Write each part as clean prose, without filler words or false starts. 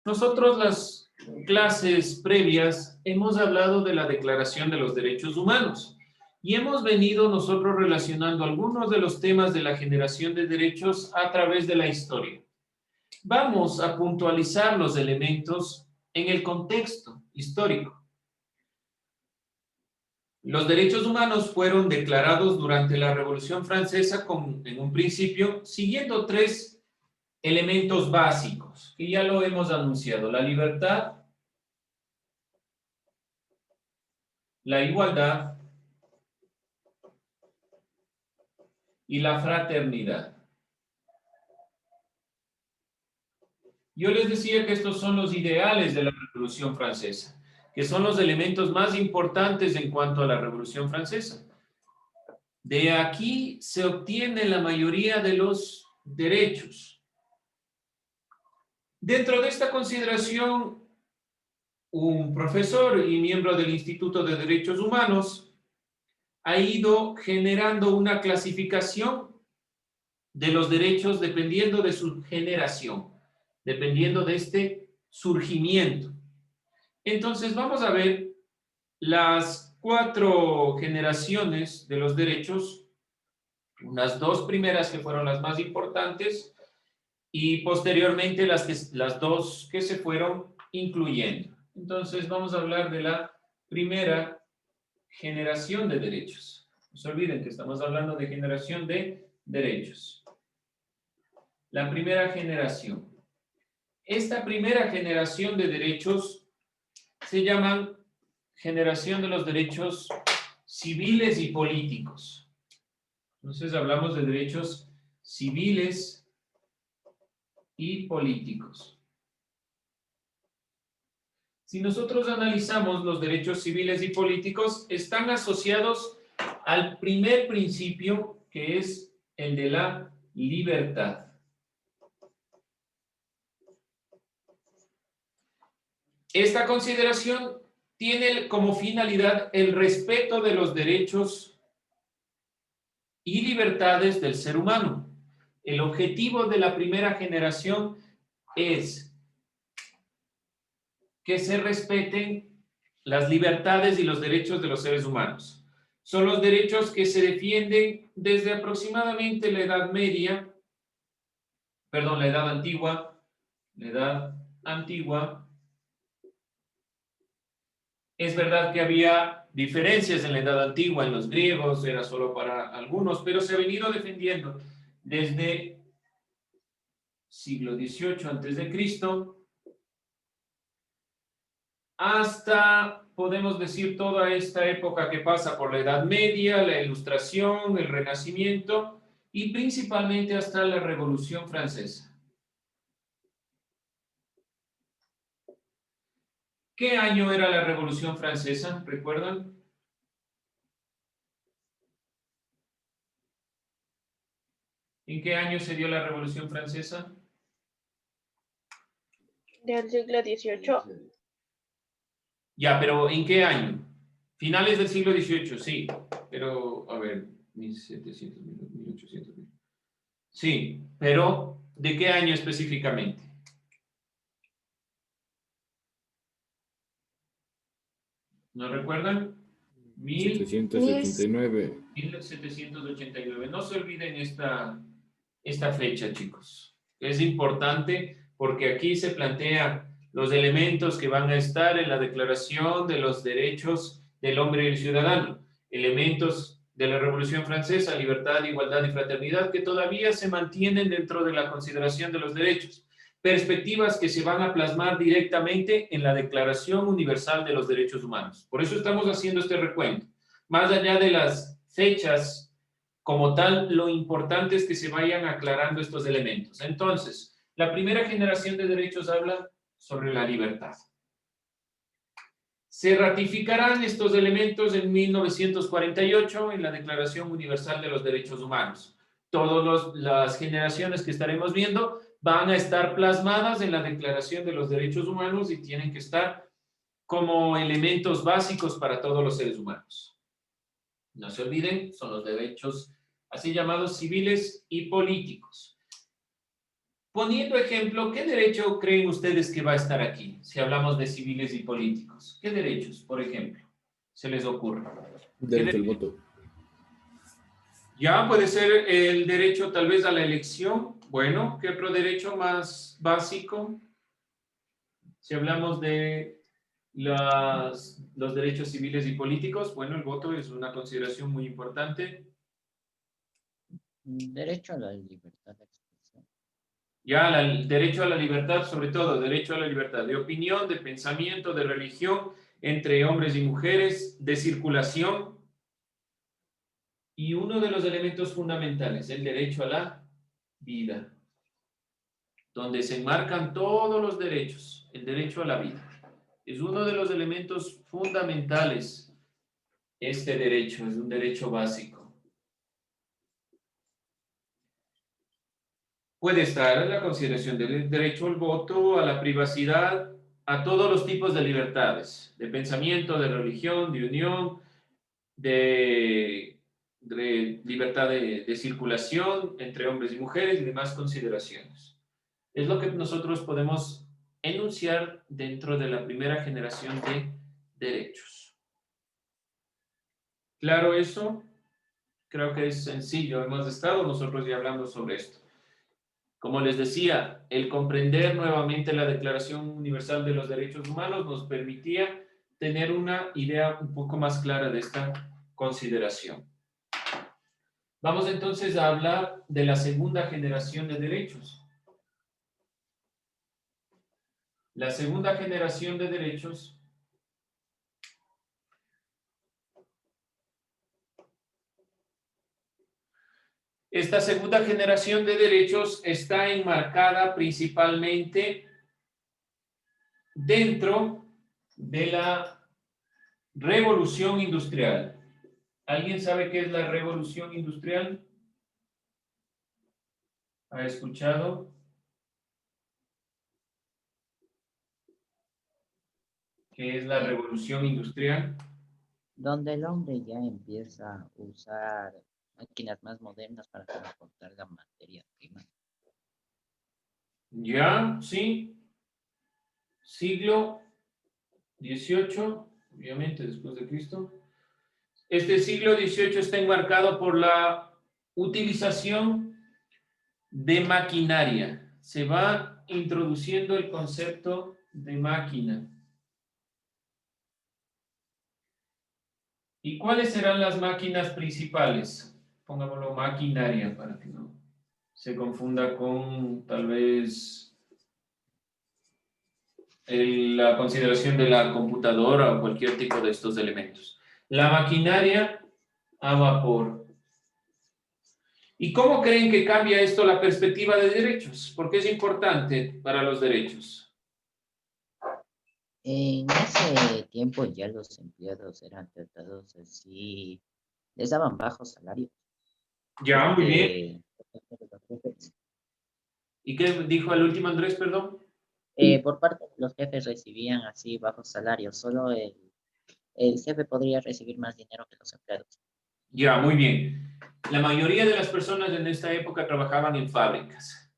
Nosotros las clases previas hemos hablado de la Declaración de los Derechos Humanos y hemos venido nosotros relacionando algunos de los temas de la generación de derechos a través de la historia. Vamos a puntualizar los elementos en el contexto histórico. Los derechos humanos fueron declarados durante la Revolución Francesa en un principio siguiendo tres elementos básicos, que ya lo hemos anunciado: la libertad, la igualdad y la fraternidad. Yo les decía que estos son los ideales de la Revolución Francesa, que son los elementos más importantes en cuanto a la Revolución Francesa. De aquí se obtiene la mayoría de los derechos. Dentro de esta consideración, un profesor y miembro del Instituto de Derechos Humanos ha ido generando una clasificación de los derechos dependiendo de su generación, dependiendo de este surgimiento. Entonces vamos a ver las 4 generaciones de los derechos, unas 2 primeras que fueron las más importantes y posteriormente las 2 que se fueron incluyendo. Entonces vamos a hablar de la primera generación de derechos. No se olviden que estamos hablando de generación de derechos. La primera generación. Esta primera generación de derechos se llaman generación de los derechos civiles y políticos. Entonces hablamos de derechos civiles y políticos. Si nosotros analizamos los derechos civiles y políticos, están asociados al primer principio, que es el de la libertad. Esta consideración tiene como finalidad el respeto de los derechos y libertades del ser humano. El objetivo de la primera generación es que se respeten las libertades y los derechos de los seres humanos. Son los derechos que se defienden desde aproximadamente la Edad Media, perdón, la Edad Antigua. Es verdad que había diferencias en la Edad Antigua, en los griegos, era solo para algunos, pero se ha venido defendiendo desde siglo XVIII a.C. hasta, podemos decir, toda esta época que pasa por la Edad Media, la Ilustración, el Renacimiento y principalmente hasta la Revolución Francesa. ¿Qué año era la Revolución Francesa? ¿Recuerdan? ¿En qué año se dio la Revolución Francesa? Del siglo XVIII. Ya, pero ¿en qué año? Finales del siglo XVIII, sí. Pero, a ver, 1700, 1800. Sí, pero ¿de qué año específicamente? ¿No recuerdan? 1789. 1789. No se olviden esta fecha, chicos. Es importante porque aquí se plantea los elementos que van a estar en la Declaración de los Derechos del Hombre y el Ciudadano. Elementos de la Revolución Francesa: libertad, igualdad y fraternidad, que todavía se mantienen dentro de la consideración de los derechos. Perspectivas que se van a plasmar directamente en la Declaración Universal de los Derechos Humanos. Por eso estamos haciendo este recuento. Más allá de las fechas como tal, lo importante es que se vayan aclarando estos elementos. Entonces, la primera generación de derechos habla sobre la libertad. Se ratificarán estos elementos en 1948 en la Declaración Universal de los Derechos Humanos. Todas las generaciones que estaremos viendo van a estar plasmadas en la Declaración de los Derechos Humanos y tienen que estar como elementos básicos para todos los seres humanos. No se olviden, son los derechos así llamados civiles y políticos. Poniendo ejemplo, ¿qué derecho creen ustedes que va a estar aquí? Si hablamos de civiles y políticos. ¿Qué derechos, por ejemplo, se les ocurre? Derecho al voto. Ya puede ser el derecho tal vez a la elección. Bueno, ¿qué otro derecho más básico? Si hablamos de los derechos civiles y políticos, bueno, el voto es una consideración muy importante. Derecho a la libertad de expresión. Ya, el derecho a la libertad, sobre todo, derecho a la libertad de opinión, de pensamiento, de religión, entre hombres y mujeres, de circulación. Y uno de los elementos fundamentales, el derecho a la vida, donde se enmarcan todos los derechos, el derecho a la vida. Es uno de los elementos fundamentales. Este derecho es un derecho básico. Puede estar en la consideración del derecho al voto, a la privacidad, a todos los tipos de libertades, de pensamiento, de religión, de unión, de libertad de circulación entre hombres y mujeres y demás consideraciones. Es lo que nosotros podemos enunciar dentro de la primera generación de derechos. ¿Claro eso? Creo que es sencillo. Hemos estado nosotros ya hablando sobre esto. Como les decía, el comprender nuevamente la Declaración Universal de los Derechos Humanos nos permitía tener una idea un poco más clara de esta consideración. Vamos entonces a hablar de la segunda generación de derechos. La segunda generación de derechos esta segunda generación de derechos está enmarcada principalmente dentro de la revolución industrial. ¿Alguien sabe qué es la revolución industrial? ¿Ha escuchado? ¿Qué es la revolución industrial? Donde el hombre ya empieza a usar máquinas más modernas para transportar la materia prima. Ya, sí. Siglo XVIII, obviamente después de Cristo. Este siglo XVIII está enmarcado por la utilización de maquinaria. Se va introduciendo el concepto de máquina. ¿Y cuáles serán las máquinas principales? Pongámoslo maquinaria para que no se confunda con tal vez la consideración de la computadora o cualquier tipo de estos elementos. La maquinaria a vapor. ¿Y cómo creen que cambia esto la perspectiva de derechos? Porque es importante para los derechos. En ese tiempo ya los empleados eran tratados así, les daban bajos salarios. Ya, muy bien. Porque, ¿Y qué dijo el último Andrés, perdón? por parte de los jefes recibían así bajos salarios, solo el jefe podría recibir más dinero que los empleados. Ya, muy bien. La mayoría de las personas en esta época trabajaban en fábricas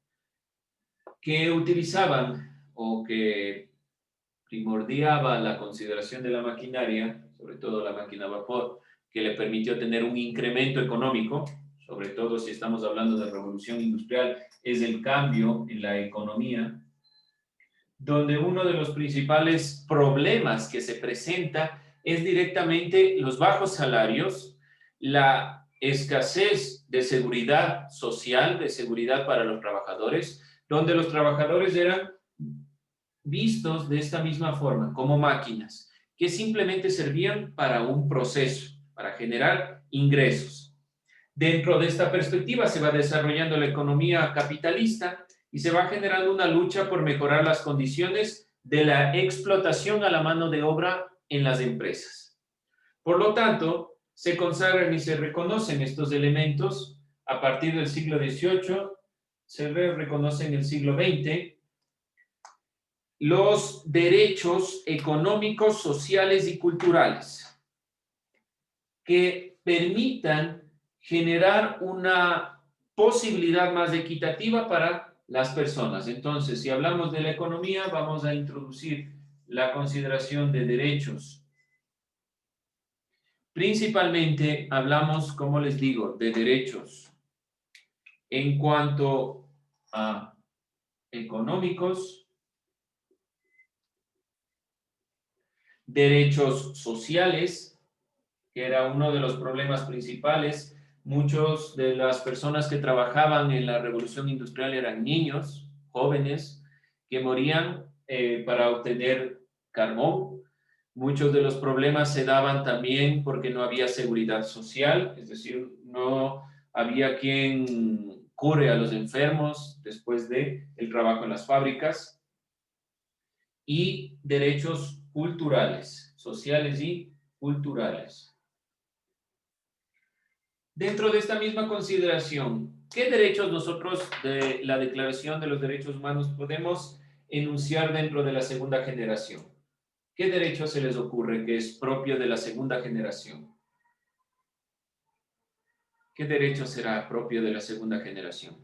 que utilizaban o que primordiaba la consideración de la maquinaria, sobre todo la máquina a vapor, que le permitió tener un incremento económico, sobre todo si estamos hablando de revolución industrial, es el cambio en la economía, donde uno de los principales problemas que se presenta es directamente los bajos salarios, la escasez de seguridad social, de seguridad para los trabajadores, donde los trabajadores eran vistos de esta misma forma, como máquinas, que simplemente servían para un proceso, para generar ingresos. Dentro de esta perspectiva se va desarrollando la economía capitalista y se va generando una lucha por mejorar las condiciones de la explotación a la mano de obra en las empresas. Por lo tanto, se consagran y se reconocen estos elementos a partir del siglo XVIII, se reconocen en el siglo XX, los derechos económicos, sociales y culturales que permitan generar una posibilidad más equitativa para las personas. Entonces, si hablamos de la economía, vamos a introducir la consideración de derechos. Principalmente hablamos, como les digo, de derechos en cuanto a económicos, derechos sociales, que era uno de los problemas principales. Muchos de las personas que trabajaban en la revolución industrial eran niños, jóvenes, que morían para obtener carbón. Muchos de los problemas se daban también porque no había seguridad social, es decir, no había quien cure a los enfermos después del trabajo en las fábricas. Y derechos culturales, sociales y culturales. Dentro de esta misma consideración, ¿qué derechos nosotros de la Declaración de los Derechos Humanos podemos enunciar dentro de la segunda generación? ¿Qué derecho se les ocurre que es propio de la segunda generación? ¿Qué derecho será propio de la segunda generación?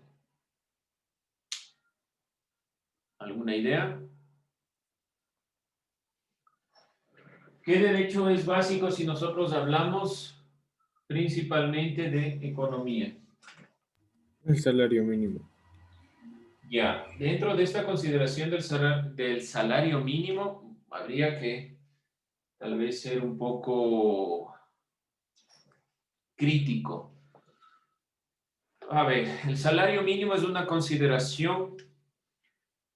¿Alguna idea? ¿Qué derecho es básico si nosotros hablamos principalmente de economía? El salario mínimo. Ya, dentro de esta consideración del salario mínimo, habría que tal vez ser un poco crítico. A ver, el salario mínimo es una consideración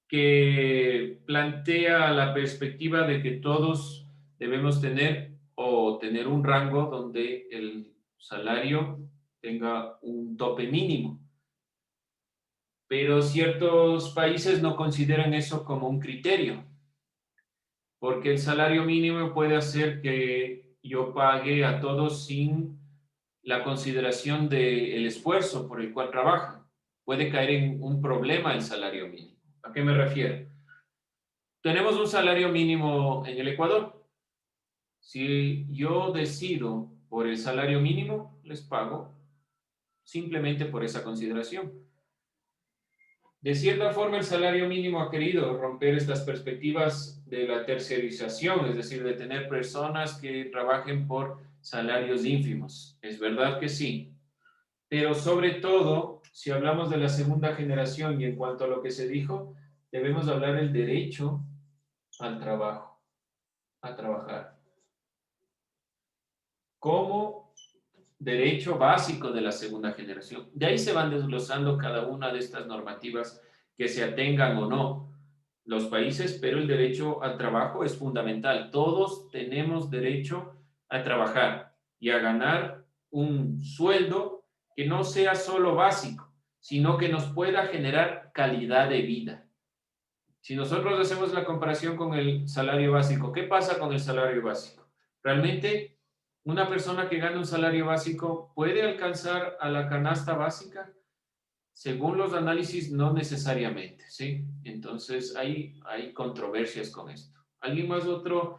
que plantea la perspectiva de que todos debemos tener o tener un rango donde el salario tenga un tope mínimo. Pero ciertos países no consideran eso como un criterio, porque el salario mínimo puede hacer que yo pague a todos sin la consideración del esfuerzo por el cual trabaja. Puede caer en un problema el salario mínimo. ¿A qué me refiero? Tenemos un salario mínimo en el Ecuador. Si yo decido por el salario mínimo, les pago simplemente por esa consideración. De cierta forma, el salario mínimo ha querido romper estas perspectivas de la tercerización, es decir, de tener personas que trabajen por salarios ínfimos. Es verdad que sí, pero sobre todo, si hablamos de la segunda generación y en cuanto a lo que se dijo, debemos hablar del derecho al trabajo, a trabajar, como derecho básico de la segunda generación. De ahí se van desglosando cada una de estas normativas que se atengan o no los países, pero el derecho al trabajo es fundamental. Todos tenemos derecho a trabajar y a ganar un sueldo que no sea solo básico, sino que nos pueda generar calidad de vida. Si nosotros hacemos la comparación con el salario básico, ¿qué pasa con el salario básico? Realmente, una persona que gana un salario básico puede alcanzar a la canasta básica. Según los análisis, no necesariamente, ¿sí? Entonces, hay controversias con esto. ¿Alguien más otro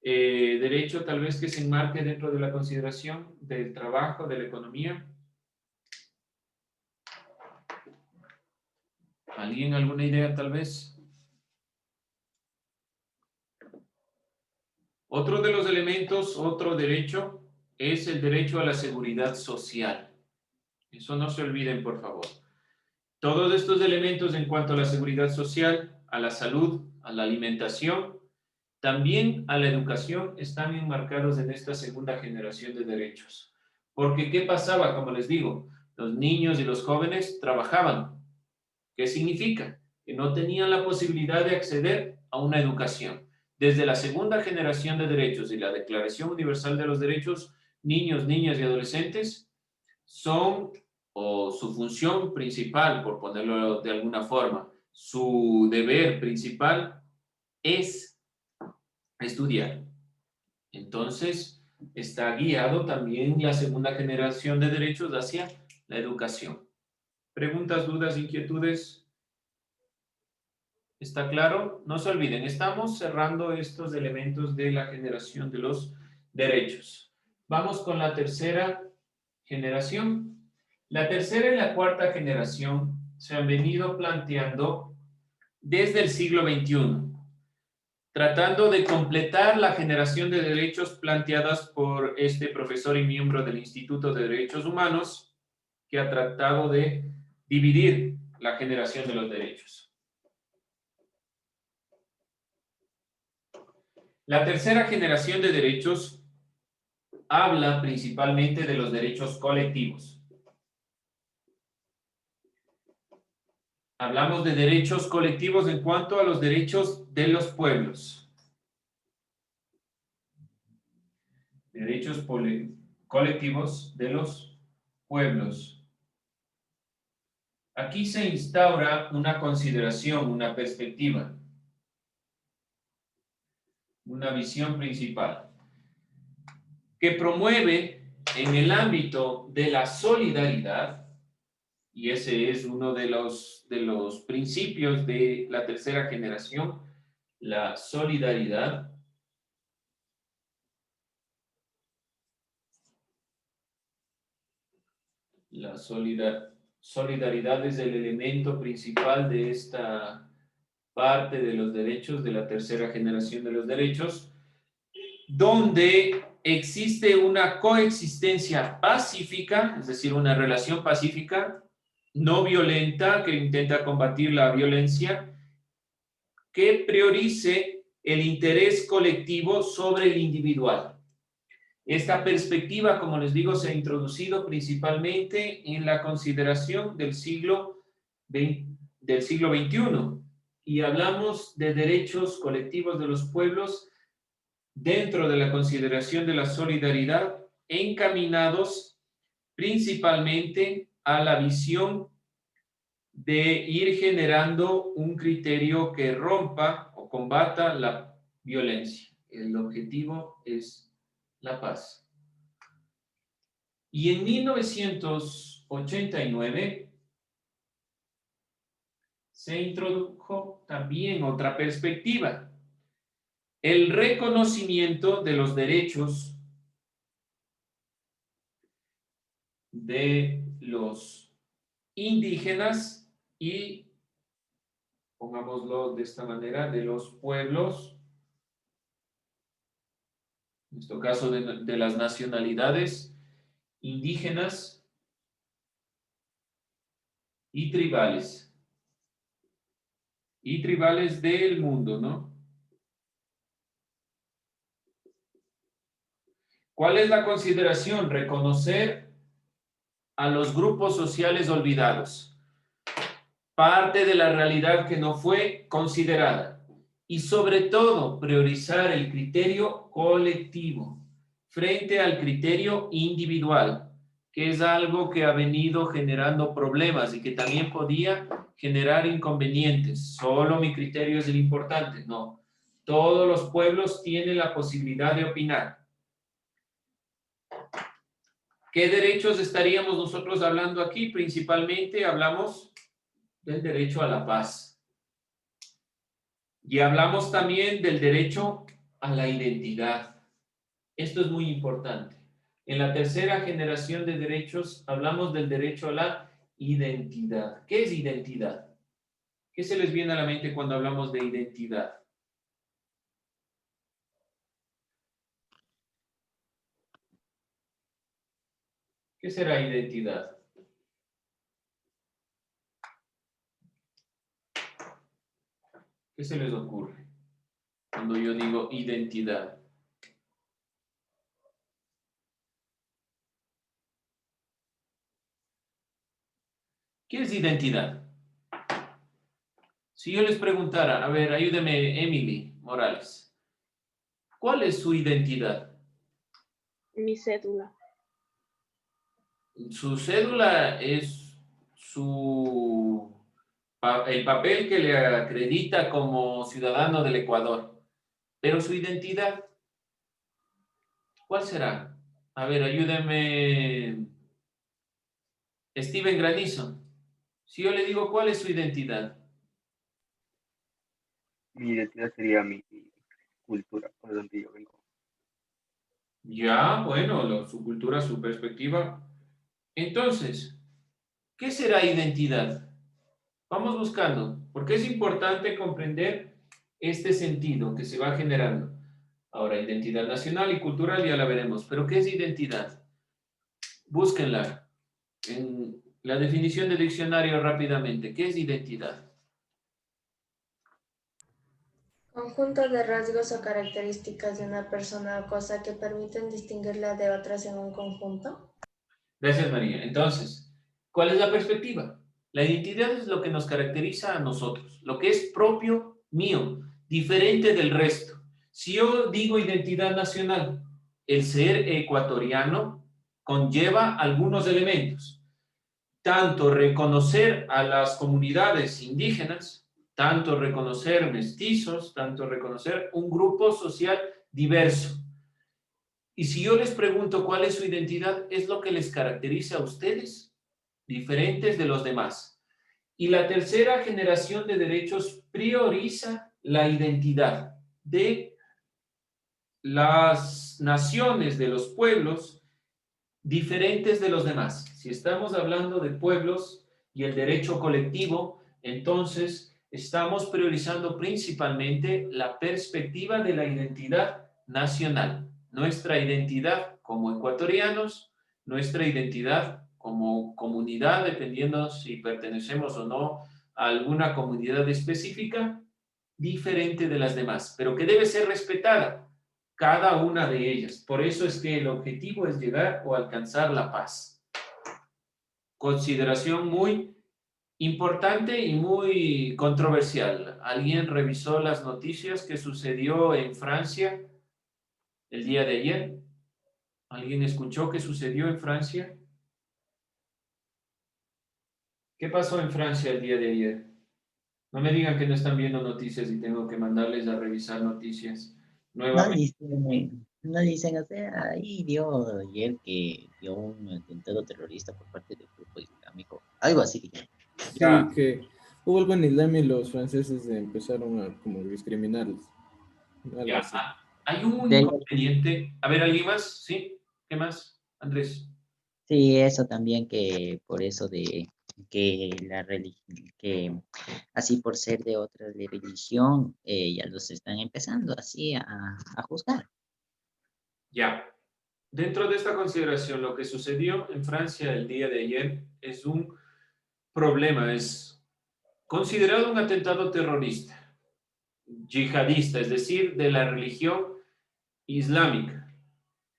derecho tal vez que se enmarque dentro de la consideración del trabajo, de la economía? ¿Alguien alguna idea tal vez? Otro de los elementos, otro derecho, es el derecho a la seguridad social. Eso no se olviden, por favor. Todos estos elementos en cuanto a la seguridad social, a la salud, a la alimentación, también a la educación, están enmarcados en esta segunda generación de derechos. Porque, ¿qué pasaba? Como les digo, los niños y los jóvenes trabajaban. ¿Qué significa? Que no tenían la posibilidad de acceder a una educación. Desde la segunda generación de derechos y la Declaración Universal de los Derechos, niños, niñas y adolescentes son, o su función principal, por ponerlo de alguna forma, su deber principal es estudiar. Entonces, está guiado también la segunda generación de derechos hacia la educación. ¿Preguntas, dudas, inquietudes? ¿Está claro? No se olviden, estamos cerrando estos elementos de la generación de los derechos. Vamos con la tercera generación. La tercera y la cuarta generación se han venido planteando desde el siglo XXI, tratando de completar la generación de derechos planteadas por este profesor y miembro del Instituto de Derechos Humanos, que ha tratado de dividir la generación de los derechos. La tercera generación de derechos habla principalmente de los derechos colectivos. Hablamos de derechos colectivos en cuanto a los derechos de los pueblos. Derechos colectivos de los pueblos. Aquí se instaura una consideración, una perspectiva, una visión principal, que promueve en el ámbito de la solidaridad, y ese es uno de los principios de la tercera generación, la solidaridad. La solidaridad es el elemento principal de esta parte de los derechos, de la tercera generación de los derechos, donde existe una coexistencia pacífica, es decir, una relación pacífica, no violenta, que intenta combatir la violencia, que priorice el interés colectivo sobre el individual. Esta perspectiva, como les digo, se ha introducido principalmente en la consideración del siglo XXI, y hablamos de derechos colectivos de los pueblos dentro de la consideración de la solidaridad, encaminados principalmente a la visión de ir generando un criterio que rompa o combata la violencia. El objetivo es la paz. Y en 1989 se introdujo también otra perspectiva, el reconocimiento de los derechos de los indígenas y, pongámoslo de esta manera, de los pueblos, en este caso de las nacionalidades indígenas y tribales del mundo, ¿no? ¿Cuál es la consideración? Reconocer a los grupos sociales olvidados, parte de la realidad que no fue considerada, y sobre todo priorizar el criterio colectivo frente al criterio individual, que es algo que ha venido generando problemas y que también podía generar inconvenientes. Solo mi criterio es el importante. No, todos los pueblos tienen la posibilidad de opinar. ¿Qué derechos estaríamos nosotros hablando aquí? Principalmente hablamos del derecho a la paz. Y hablamos también del derecho a la identidad. Esto es muy importante. En la tercera generación de derechos hablamos del derecho a la identidad. ¿Qué es identidad? ¿Qué se les viene a la mente cuando hablamos de identidad? ¿Qué será identidad? ¿Qué se les ocurre cuando yo digo identidad? ¿Qué es identidad? Si yo les preguntara, a ver, ayúdeme, Emily Morales, ¿cuál es su identidad? Mi cédula. Su cédula es el papel que le acredita como ciudadano del Ecuador. Pero su identidad, ¿cuál será? A ver, ayúdeme, Steven Granizo. Si yo le digo, ¿cuál es su identidad? Mi identidad sería mi cultura, por donde yo vengo. Ya, bueno, su cultura, su perspectiva. Entonces, ¿qué será identidad? Vamos buscando, porque es importante comprender este sentido que se va generando. Ahora, identidad nacional y cultural ya la veremos, pero ¿qué es identidad? Búsquenla en la definición de diccionario rápidamente. ¿Qué es identidad? Conjunto de rasgos o características de una persona o cosa que permiten distinguirla de otras en un conjunto. Gracias, María. Entonces, ¿cuál es la perspectiva? La identidad es lo que nos caracteriza a nosotros, lo que es propio mío, diferente del resto. Si yo digo identidad nacional, el ser ecuatoriano conlleva algunos elementos, tanto reconocer a las comunidades indígenas, tanto reconocer mestizos, tanto reconocer un grupo social diverso. Y si yo les pregunto cuál es su identidad, es lo que les caracteriza a ustedes, diferentes de los demás. Y la tercera generación de derechos prioriza la identidad de las naciones, de los pueblos, diferentes de los demás. Si estamos hablando de pueblos y el derecho colectivo, entonces estamos priorizando principalmente la perspectiva de la identidad nacional, nuestra identidad como ecuatorianos, nuestra identidad como comunidad, dependiendo si pertenecemos o no a alguna comunidad específica, diferente de las demás, pero que debe ser respetada cada una de ellas. Por eso es que el objetivo es llegar o alcanzar la paz. Consideración muy importante y muy controversial. ¿Alguien revisó las noticias que sucedió en Francia el día de ayer? ¿Alguien escuchó qué sucedió en Francia? ¿Qué pasó en Francia el día de ayer? No me digan que no están viendo noticias y tengo que mandarles a revisar noticias No nuevamente. dicen, o sea, ahí dio ayer que dio un atentado terrorista por parte del grupo islámico, algo así. Ya. Sí, que hubo algo en Islam y los franceses empezaron a como discriminarlos. Algo Ya, así. hay un De- inconveniente. A ver, ¿alguien más? ¿Sí? ¿Qué más, Andrés? sí, eso también que por eso de que la religión, que así por ser de otra religión, ya los están empezando así a juzgar. Ya. Dentro de esta consideración, lo que sucedió en Francia el día de ayer es un problema, es considerado un atentado terrorista, yihadista, es decir, de la religión islámica.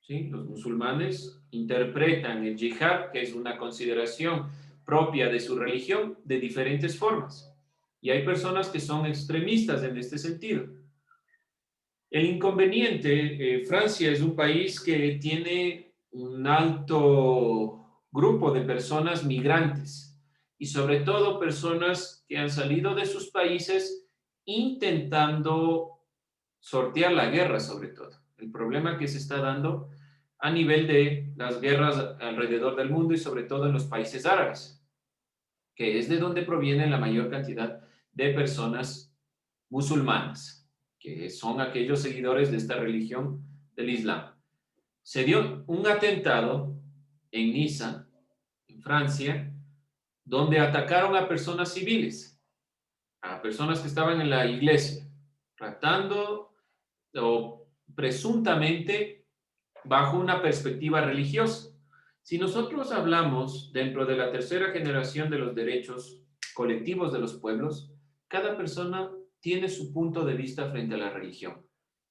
¿Sí? Los musulmanes interpretan el yihad, que es una consideración propia de su religión, de diferentes formas. Y hay personas que son extremistas en este sentido. El inconveniente, Francia es un país que tiene un alto grupo de personas migrantes y sobre todo personas que han salido de sus países intentando sortear la guerra sobre todo. El problema que se está dando a nivel de las guerras alrededor del mundo y sobre todo en los países árabes, que es de donde proviene la mayor cantidad de personas musulmanas, que son aquellos seguidores de esta religión del Islam. Se dio un atentado en Niza, en Francia, donde atacaron a personas civiles, a personas que estaban en la iglesia, tratando o presuntamente bajo una perspectiva religiosa. Si nosotros hablamos dentro de la tercera generación de los derechos colectivos de los pueblos, cada persona tiene su punto de vista frente a la religión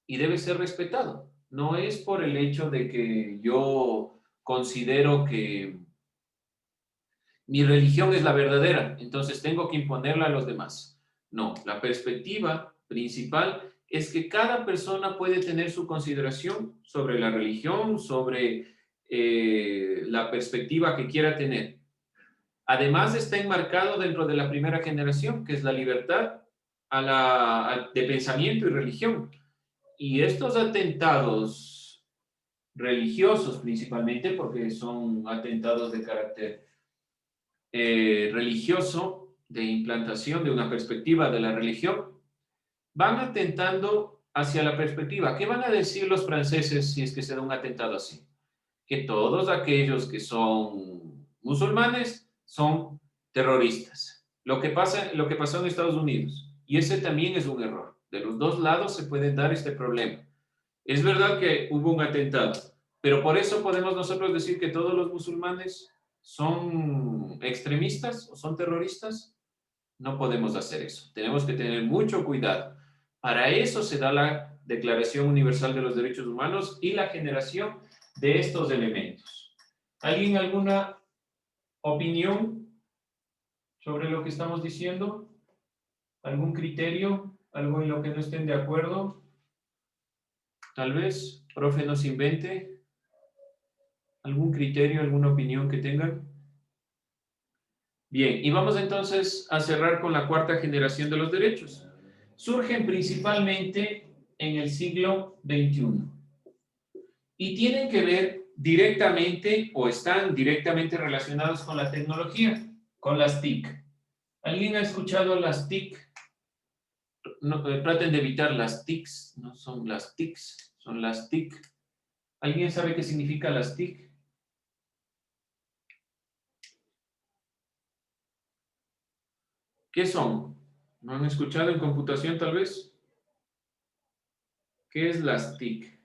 y debe ser respetado. No es por el hecho de que yo considero que mi religión es la verdadera, entonces tengo que imponerla a los demás. No, la perspectiva principal es que cada persona puede tener su consideración sobre la religión, sobre la perspectiva que quiera tener. Además está enmarcado dentro de la primera generación, que es la libertad de pensamiento y religión. Y estos atentados religiosos principalmente, porque son atentados de carácter religioso, de implantación de una perspectiva de la religión, van atentando hacia la perspectiva. ¿Qué van a decir los franceses si es que se da un atentado así? Que todos aquellos que son musulmanes son terroristas. lo que pasó en Estados Unidos. Y ese también es un error. De los dos lados se puede dar este problema. Es verdad que hubo un atentado, pero por eso podemos nosotros decir que todos los musulmanes son extremistas o son terroristas. No podemos hacer eso. Tenemos que tener mucho cuidado. Para eso se da la Declaración Universal de los Derechos Humanos y la generación de estos elementos. ¿Alguien alguna opinión sobre lo que estamos diciendo? ¿Algún criterio? ¿Algo en lo que no estén de acuerdo? Tal vez, profe, nos invente algún criterio, alguna opinión que tengan. Bien, y vamos entonces a cerrar con la cuarta generación de los derechos. Surgen principalmente en el siglo XXI y tienen que ver directamente o están directamente relacionados con la tecnología, con las TIC. ¿Alguien ha escuchado las TIC? No, traten de evitar las TICs, no son las TICs, son las TIC. ¿Alguien sabe qué significa las TIC? ¿Qué son? ¿No han escuchado en computación tal vez? ¿Qué es las TIC?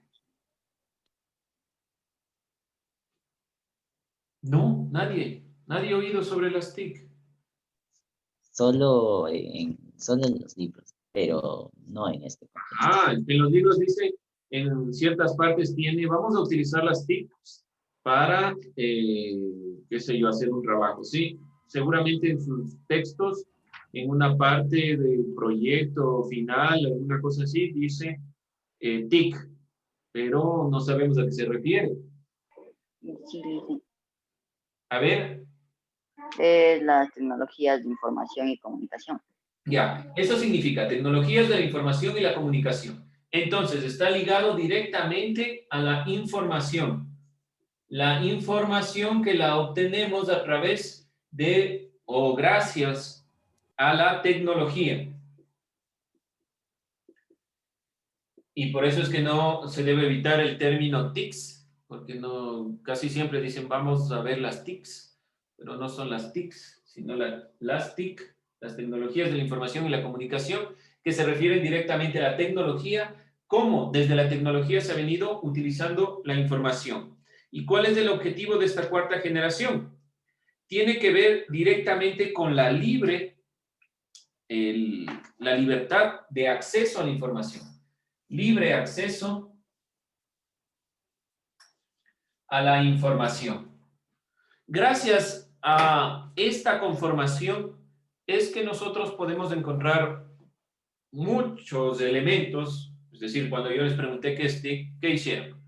No, nadie ha oído sobre las TIC. Solo en los libros, pero no en este contexto. Ah, en los libros dice, en ciertas partes tiene, vamos a utilizar las TICs para, qué sé yo, hacer un trabajo, ¿sí? Seguramente en sus textos, en una parte del proyecto final, alguna cosa así, dice TIC, pero no sabemos a qué se refiere. Sí, A ver, las tecnologías de información y comunicación. ya, eso significa tecnologías de la información y la comunicación. Entonces, está ligado directamente a la información. La información que la obtenemos a través de o gracias a la tecnología. Y por eso es que no se debe evitar el término TICs, porque no, casi siempre dicen vamos a ver las TICs, pero no son las TICs, sino las TIC, las tecnologías de la información y la comunicación, que se refieren directamente a la tecnología, cómo desde la tecnología se ha venido utilizando la información. ¿Y cuál es el objetivo de esta cuarta generación? Tiene que ver directamente con la libertad de acceso a la información. Libre acceso a la información. Gracias a esta conformación es que nosotros podemos encontrar muchos elementos, es decir, cuando yo les pregunté qué es TIC, ¿qué hicieron?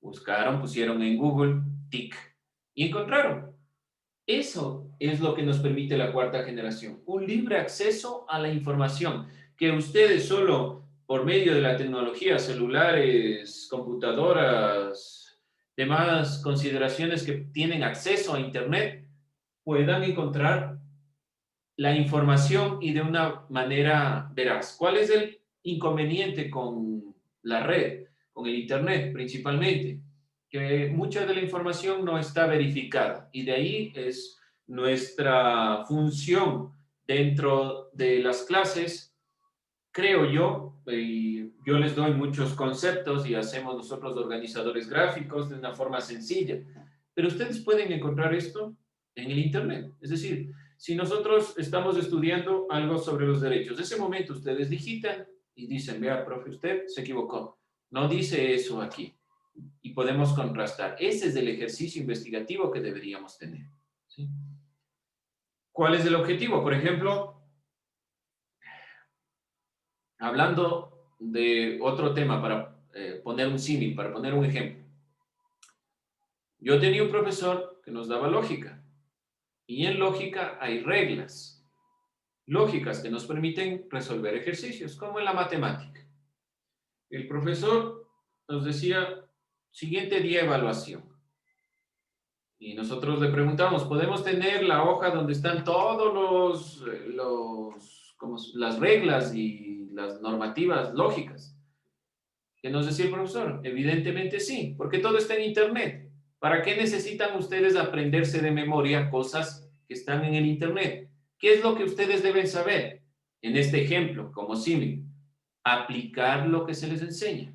Buscaron, pusieron en Google TIC y encontraron. Eso es lo que nos permite la cuarta generación, un libre acceso a la información, que ustedes solo por medio de la tecnología, celulares, computadoras, demás consideraciones que tienen acceso a Internet, puedan encontrar la información y de una manera veraz. ¿Cuál es el inconveniente con la red, con el Internet principalmente? Que mucha de la información no está verificada y de ahí es nuestra función dentro de las clases, creo yo, y yo les doy muchos conceptos y hacemos nosotros los organizadores gráficos de una forma sencilla, pero ustedes pueden encontrar esto en el Internet. Es decir, si nosotros estamos estudiando algo sobre los derechos, en ese momento ustedes digitan y dicen, vea, profe, usted se equivocó. No dice eso aquí. Y podemos contrastar. Ese es el ejercicio investigativo que deberíamos tener, ¿sí? ¿Cuál es el objetivo? Por ejemplo, hablando de otro tema para poner un símil, para poner un ejemplo. Yo tenía un profesor que nos daba lógica. Y en lógica hay reglas. Lógicas que nos permiten resolver ejercicios, como en la matemática. El profesor nos decía, siguiente día evaluación. Y nosotros le preguntamos, ¿podemos tener la hoja donde están todos las reglas y las normativas lógicas? ¿Qué nos decía el profesor? Evidentemente sí, porque todo está en Internet. ¿Para qué necesitan ustedes aprenderse de memoria cosas que están en el Internet? ¿Qué es lo que ustedes deben saber? En este ejemplo, como símil, aplicar lo que se les enseña.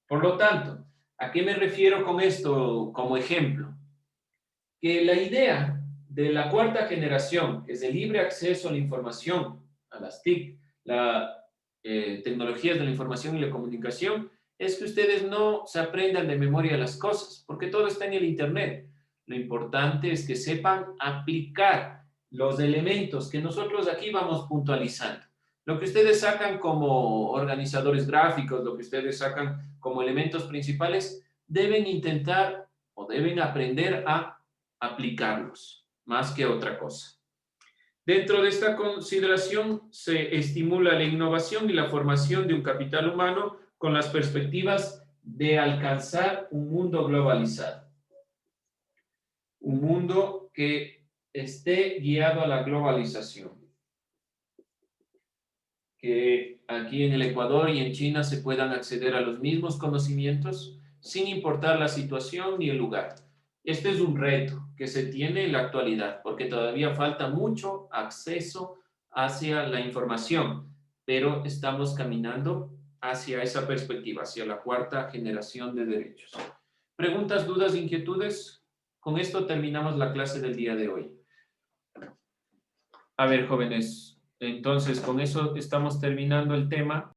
Por lo tanto, ¿a qué me refiero con esto como ejemplo? Que la idea de la cuarta generación, que es de libre acceso a la información, a las TIC, tecnologías de la información y la comunicación, es que ustedes no se aprendan de memoria las cosas, porque todo está en el Internet. Lo importante es que sepan aplicar los elementos que nosotros aquí vamos puntualizando. Lo que ustedes sacan como organizadores gráficos, lo que ustedes sacan como elementos principales, deben intentar o deben aprender a aplicarlos, más que otra cosa. Dentro de esta consideración se estimula la innovación y la formación de un capital humano con las perspectivas de alcanzar un mundo globalizado. Un mundo que esté guiado a la globalización. Que aquí en el Ecuador y en China se puedan acceder a los mismos conocimientos sin importar la situación ni el lugar. Este es un reto que se tiene en la actualidad porque todavía falta mucho acceso hacia la información, pero estamos caminando hacia esa perspectiva, hacia la cuarta generación de derechos. ¿Preguntas, dudas, inquietudes? Con esto terminamos la clase del día de hoy. A ver, jóvenes, entonces con eso estamos terminando el tema.